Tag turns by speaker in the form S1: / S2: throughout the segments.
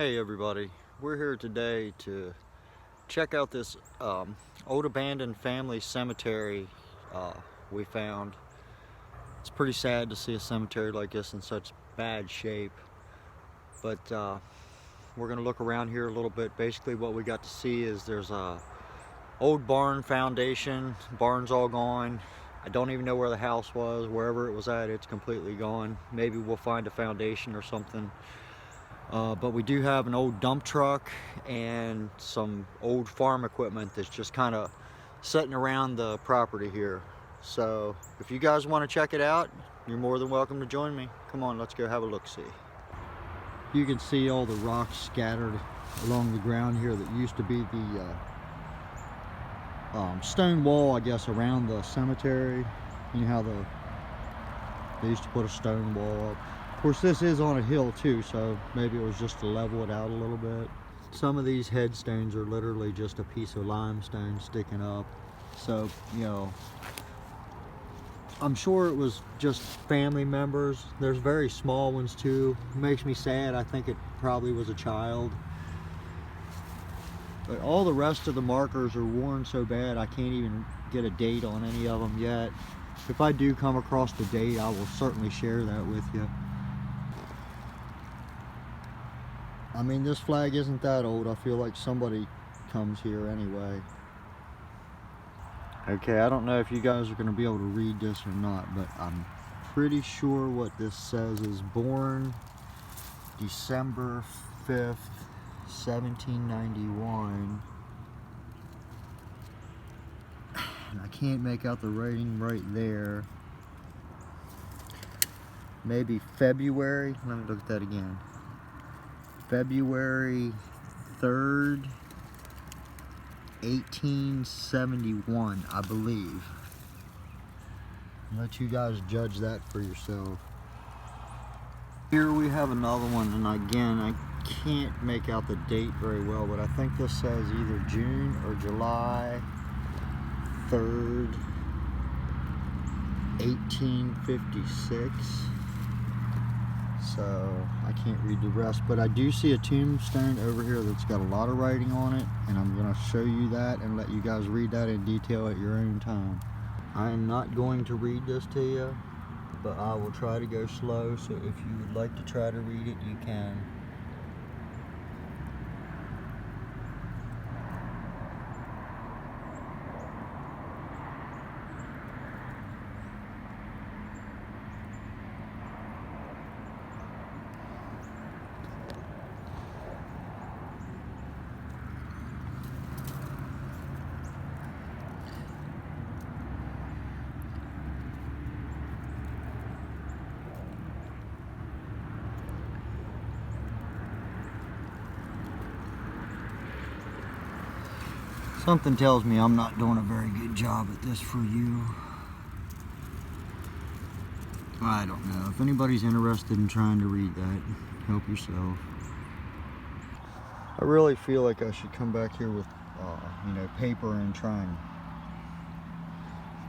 S1: Hey everybody, we're here today to check out this old abandoned family cemetery we found. It's pretty sad to see a cemetery like this in such bad shape, but we're going to look around here a little bit. Basically what we got to see is there's a old barn foundation. Barn's all gone. I don't even know where the house was. Wherever it was at, it's completely gone. Maybe we'll find a foundation or something. But we do have an old dump truck and some old farm equipment that's just kind of sitting around the property here. So if you guys want to check it out, you're more than welcome to join me. Come on, let's go have a look-see. You can see all the rocks scattered along the ground here that used to be the stone wall, I guess, around the cemetery. You know how they used to put a stone wall up. Of course, this is on a hill too, so maybe it was just to level it out a little bit. Some of these headstones are literally just a piece of limestone sticking up. So, you know, I'm sure it was just family members. There's very small ones too. It makes me sad. I think it probably was a child. But all the rest of the markers are worn so bad I can't even get a date on any of them yet. If I do come across the date, I will certainly share that with you. I mean, this flag isn't that old. I feel like somebody comes here anyway. Okay, I don't know if you guys are going to be able to read this or not, but I'm pretty sure what this says is born December 5th, 1791. And I can't make out the writing right there. Maybe February. Let me look at that again. February 3rd, 1871, I believe. I'll let you guys judge that for yourself. Here we have another one, and again, I can't make out the date very well, but I think this says either June or July 3rd, 1856. So I can't read the rest, but I do see a tombstone over here that's got a lot of writing on it, and I'm going to show you that and let you guys read that in detail at your own time. I am not going to read this to you, but I will try to go slow, so if you would like to try to read it, you can. Something tells me I'm not doing a very good job at this for you. I don't know. If anybody's interested in trying to read that, help yourself. I really feel like I should come back here with, you know, paper and try and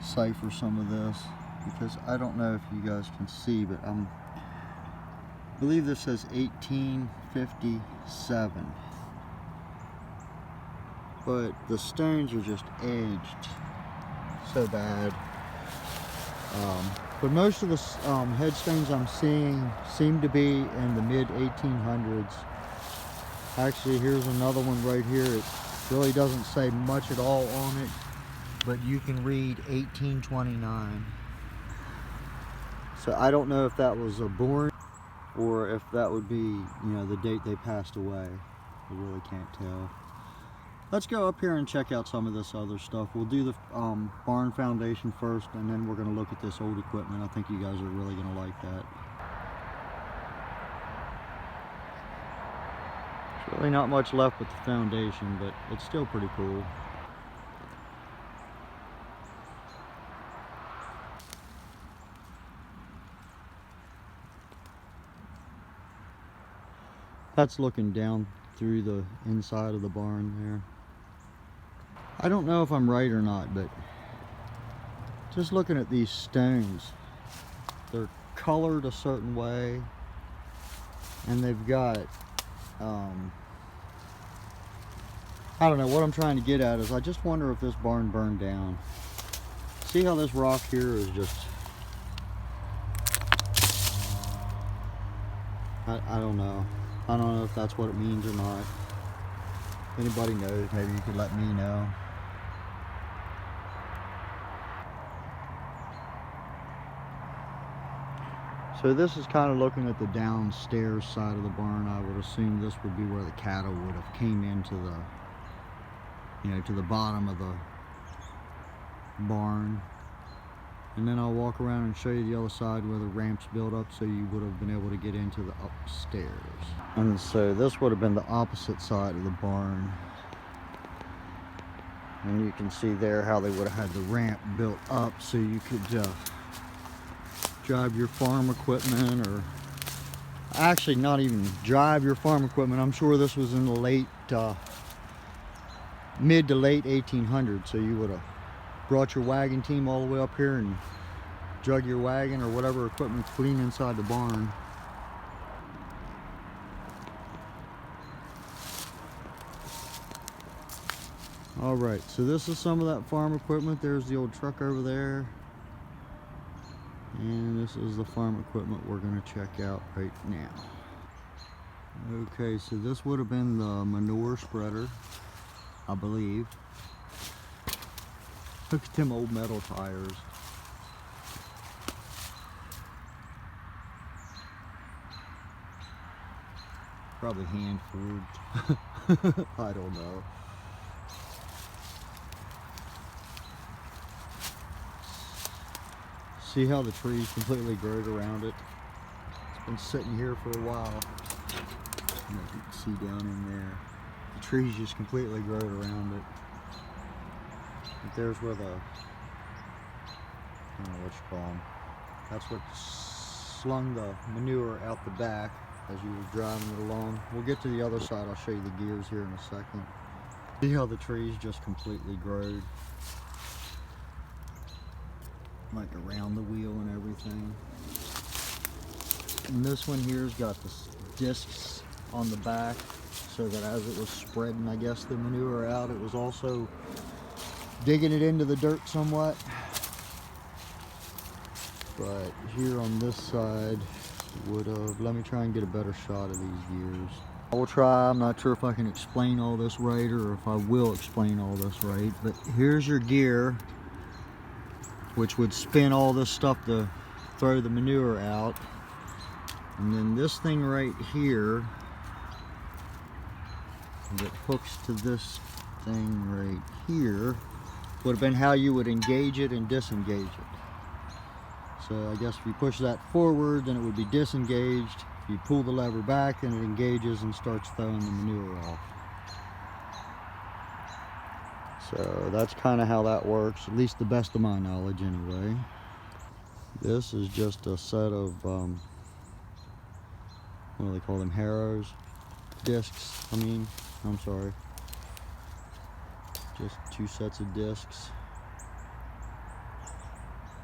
S1: cipher some of this, because I don't know if you guys can see, but I believe this says 1857. But the stones are just edged so bad. But most of the headstones I'm seeing seem to be in the mid-1800s. Actually, here's another one right here. It really doesn't say much at all on it, but you can read 1829. So I don't know if that was a born or if that would be, you know, the date they passed away. I really can't tell. Let's go up here and check out some of this other stuff. We'll do the barn foundation first, and then we're going to look at this old equipment. I think you guys are really going to like that. There's really not much left with the foundation, but it's still pretty cool. That's looking down through the inside of the barn there. I don't know if I'm right or not, but just looking at these stones, they're colored a certain way, and they've got I don't know, what I'm trying to get at is I just wonder if this barn burned down. See how this rock here is just, I don't know. I don't know if that's what it means or not. If anybody knows, maybe you could let me know. So this is kind of looking at the downstairs side of the barn. I would assume this would be where the cattle would have came into the, you know, to the bottom of the barn. And then I'll walk around and show you the other side where the ramps built up, so you would have been able to get into the upstairs. And so this would have been the opposite side of the barn. And you can see there how they would have had the ramp built up so you could drive your farm equipment, or actually not even drive your farm equipment. I'm sure this was in the late, mid to late 1800s, so you would have brought your wagon team all the way up here and drug your wagon or whatever equipment's clean inside the barn. All right, so this is some of that farm equipment. There's the old truck over there. And this is the farm equipment we're going to check out right now. Okay, so this would have been the manure spreader, I believe. Look at them old metal tires. Probably hand forged. I don't know. See how the trees completely growed around it? It's been sitting here for a while. You can see down in there. The trees just completely growed around it. But there's where the, I don't know what you call them. That's what slung the manure out the back as you were driving it along. We'll get to the other side. I'll show you the gears here in a second. See how the trees just completely growed, like around the wheel and everything. And this one here's got the discs on the back, so that as it was spreading, I guess, the manure out, it was also digging it into the dirt somewhat. But here on this side would have, let me try and get a better shot of these gears. I will try. I'm not sure if I can explain all this right, or if I will explain all this right, but here's your gear, which would spin all this stuff to throw the manure out. And then this thing right here that hooks to this thing right here would have been how you would engage it and disengage it. So I guess if you push that forward, then it would be disengaged. If you pull the lever back, then it engages and starts throwing the manure off. So that's kind of how that works, at least the best of my knowledge anyway. This is just a set of, what do they call them, harrows? Discs, I'm sorry. Just two sets of discs.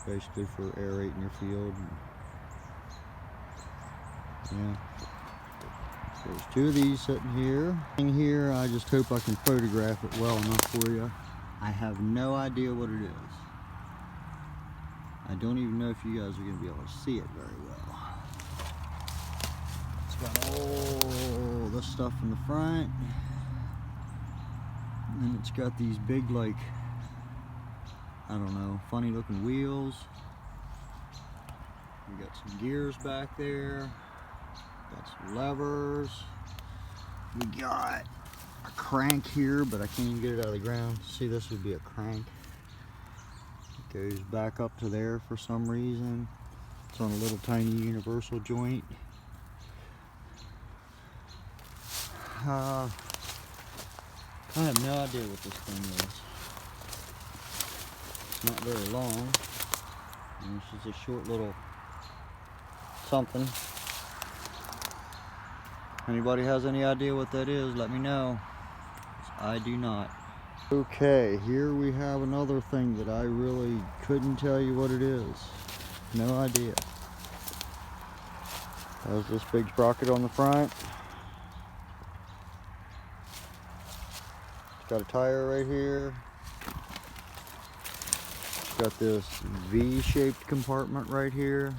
S1: Basically for aerating your field. Yeah. There's two of these sitting here. In here, I just hope I can photograph it well enough for you. I have no idea what it is. I don't even know if you guys are going to be able to see it very well. It's got all this stuff in the front. And it's got these big, like, I don't know, funny looking wheels. We got some gears back there. Got some levers. We got a crank here, but I can't even get it out of the ground. See, this would be a crank. It goes back up to there for some reason. It's on a little tiny universal joint. I have no idea what this thing is. It's not very long. And it's just a short little something. Anybody has any idea what that is, let me know. I do not. Okay, here we have another thing that I really couldn't tell you what it is. No idea. Has this big sprocket on the front. Got a tire right here. Got this V-shaped compartment right here.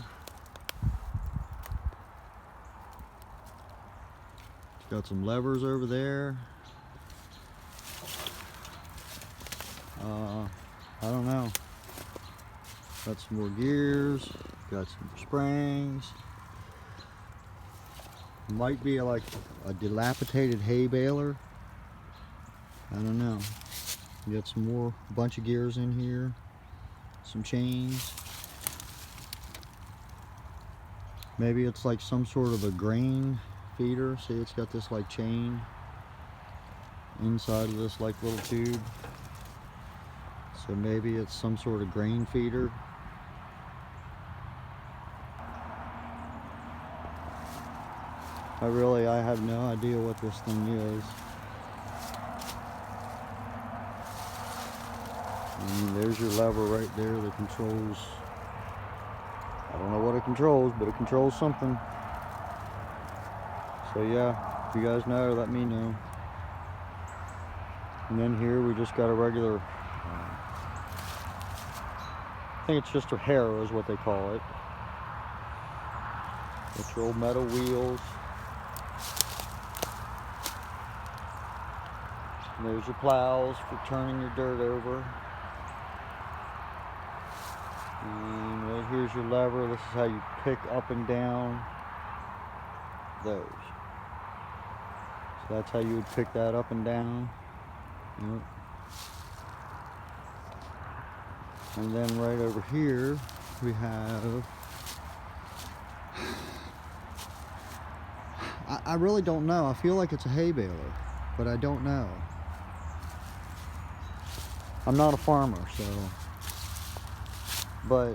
S1: Got some levers over there. I don't know. Got some more gears. Got some springs. Might be like a dilapidated hay baler. I don't know. We got some more, bunch of gears in here. Some chains. Maybe it's like some sort of a grain feeder. See, it's got this like chain inside of this like little tube. So maybe it's some sort of grain feeder. I have no idea what this thing is. And there's your lever right there that controls, I don't know what it controls, but it controls something. So yeah, if you guys know, let me know. And then here we just got a regular, I think it's just a harrow is what they call it. It's your old metal wheels. And there's your plows for turning your dirt over. And right here's your lever. This is how you pick up and down those. So that's how you would pick that up and down. Yep. And then right over here we have, I really don't know. I feel like it's a hay baler, but I don't know. I'm not a farmer, so. But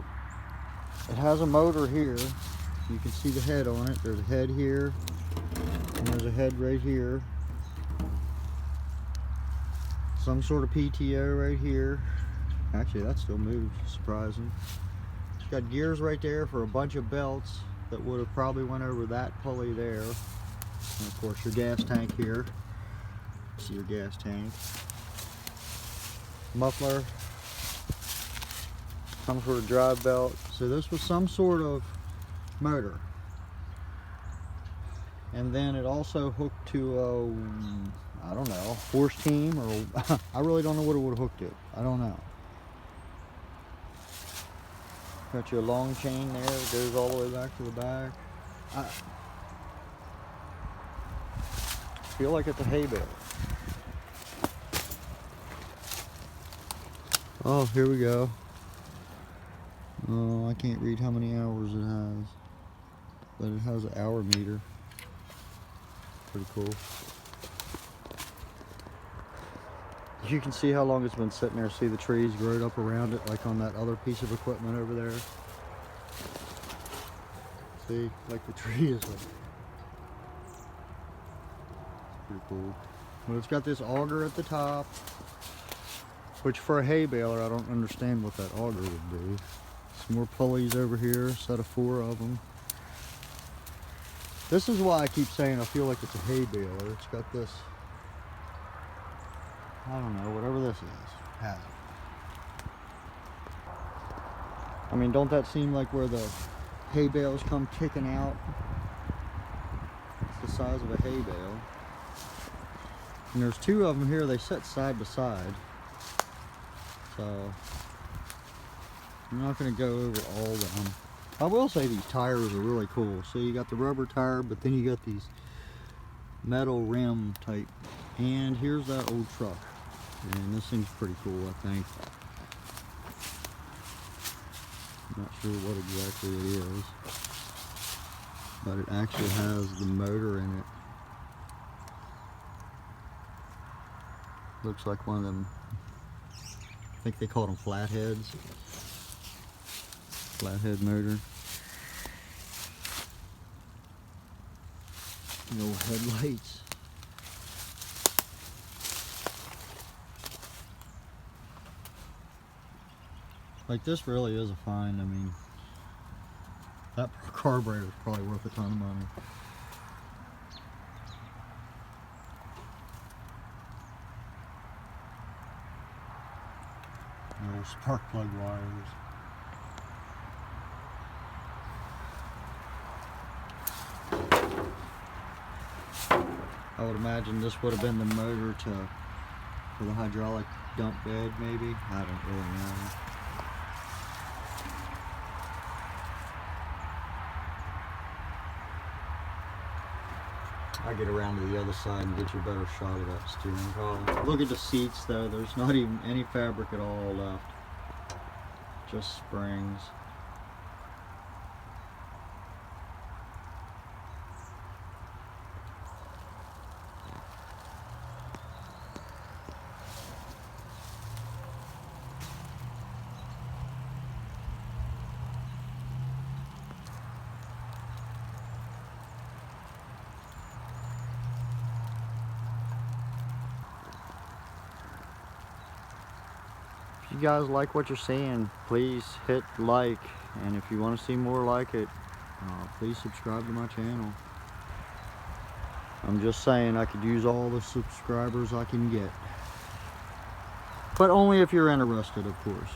S1: it has a motor here. You can see the head on it. There's a head here, and there's a head right here. Some sort of PTO right here. Actually, that still moves, surprising. It's got gears right there for a bunch of belts that would have probably went over that pulley there. And of course, your gas tank here. See your gas tank. Muffler. Some sort of drive belt. So this was some sort of motor. And then it also hooked to a, I don't know, horse team, or I really don't know what it would have hooked to. I don't know. Got your long chain there that goes all the way back to the back. I feel like it's a hay bale. Oh, here we go. Oh, I can't read how many hours it has, but it has an hour meter. Pretty cool. You can see how long it's been sitting there. See the trees growed up around it, like on that other piece of equipment over there. See, like the tree is like, pretty cool. Well, it's got this auger at the top, which for a hay baler, I don't understand what that auger would do. Some more pulleys over here, a set of 4 of them. This is why I keep saying I feel like it's a hay baler. It's got this, I don't know, whatever this is, has it. I mean, don't that seem like where the hay bales come kicking out? It's the size of a hay bale. And there's 2 of them here, they sit side by side. So, I'm not going to go over all of them. I will say these tires are really cool. So you got the rubber tire, but then you got these metal rim type. And here's that old truck. And this thing's pretty cool, I think. I'm not sure what exactly it is, but it actually has the motor in it. Looks like one of them, I think they call them flatheads. Flathead motor. No headlights. Like, this really is a find. I mean, that carburetor is probably worth a ton of money.
S2: spark plug wires.
S1: I would imagine this would have been the motor for the hydraulic dump bed, maybe. I don't really know. I'll get around to the other side and get you a better shot of that steering column. Look at the seats though, there's not even any fabric at all left. Just springs. If you guys like what you're seeing, please hit like, and if you want to see more like it, please subscribe to my channel. I'm just saying I could use all the subscribers I can get, but only if you're interested, of course.